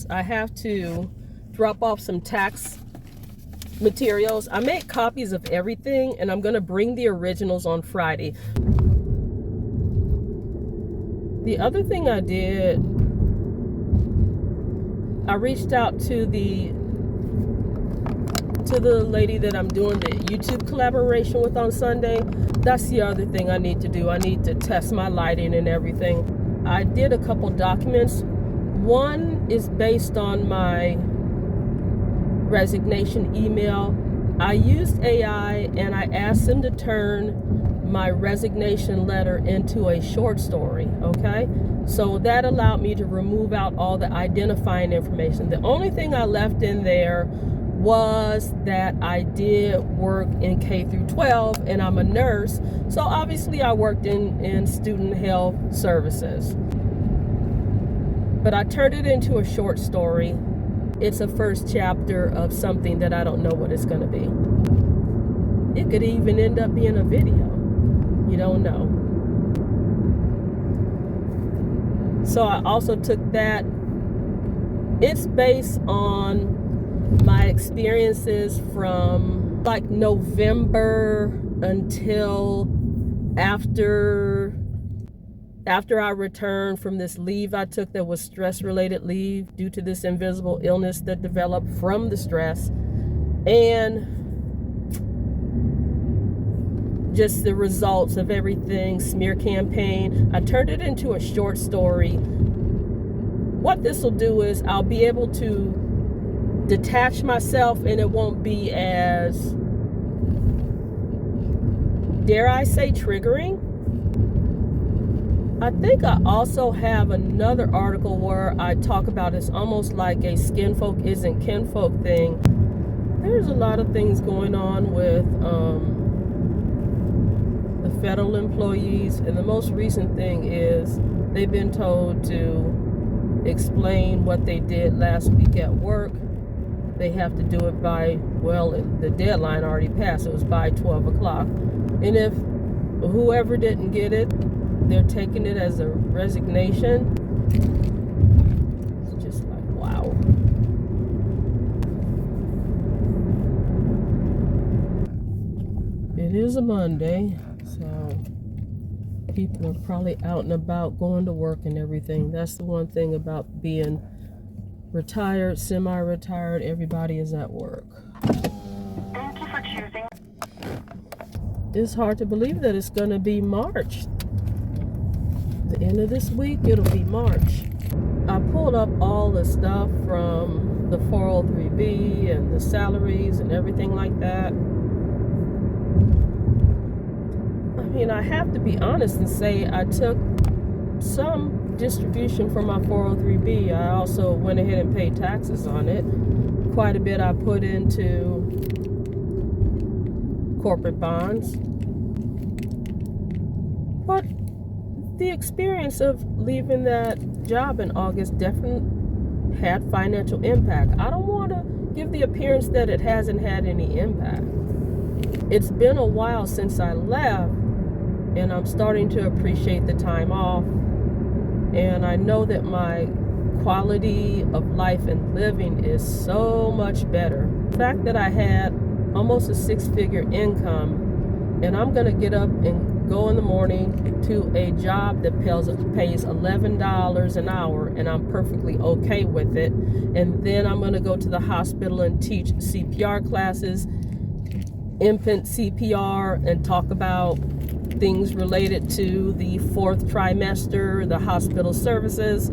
I have to drop off some tax materials. I made copies of everything, and I'm going to bring the originals on Friday. The other thing I did, I reached out to the lady that I'm doing the YouTube collaboration with on Sunday. That's the other thing I need to do. I need to test my lighting and everything. I did a couple documents. One is based on my resignation email. I used AI and I asked them to turn my resignation letter into a short story, okay? So that allowed me to remove out all the identifying information. The only thing I left in there was that I did work in K through 12 and I'm a nurse. So obviously I worked in student health services. But I turned it into a short story. It's a first chapter of something that I don't know what it's going to be. It could even end up being a video. You don't know. So I also took that. It's based on my experiences from like November until after I returned from this leave I took that was stress-related leave due to this invisible illness that developed from the stress, and just the results of everything, smear campaign. I turned it into a short story. What this will do is I'll be able to detach myself, and it won't be as, dare I say, triggering. I think I also have another article where I talk about it's almost like a skin folk isn't kinfolk thing. There's a lot of things going on with the federal employees, and the most recent thing is they've been told to explain what they did last week at work. They have to do it by, well, the deadline already passed. It was by 12 o'clock. And if whoever didn't get it, they're taking it as a resignation. It's just like, wow. It is a Monday, so people are probably out and about going to work and everything. That's the one thing about being retired, semi-retired, everybody is at work. Thank you for choosing. It's hard to believe that it's going to be March. The end of this week, it'll be March. I pulled up all the stuff from the 403B and the salaries and everything like that. I mean, I have to be honest and say I took some distribution from my 403B. I also went ahead and paid taxes on it. Quite a bit I put into corporate bonds. But the experience of leaving that job in August definitely had financial impact. I don't want to give the appearance that it hasn't had any impact. It's been a while since I left, and I'm starting to appreciate the time off. And I know that my quality of life and living is so much better. The fact that I had almost a six-figure income, and I'm going to get up and go in the morning to a job that pays $11 an hour, and I'm perfectly okay with it. And then I'm going to go to the hospital and teach CPR classes, infant CPR, and talk about things related to the fourth trimester, the hospital services.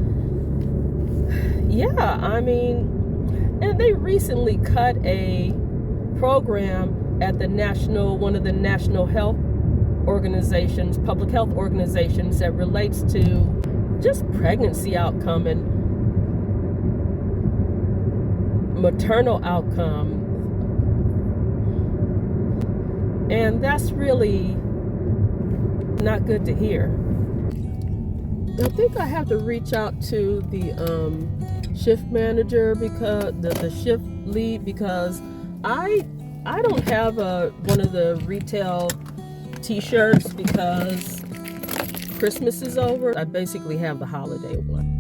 Yeah, I mean, and they recently cut a program at one of the national health organizations, public health organizations, that relates to just pregnancy outcome and maternal outcome. And that's really not good to hear. I think I have to reach out to the shift manager, because the shift lead, because I don't have one of the retail t-shirts because Christmas is over. I basically have the holiday one.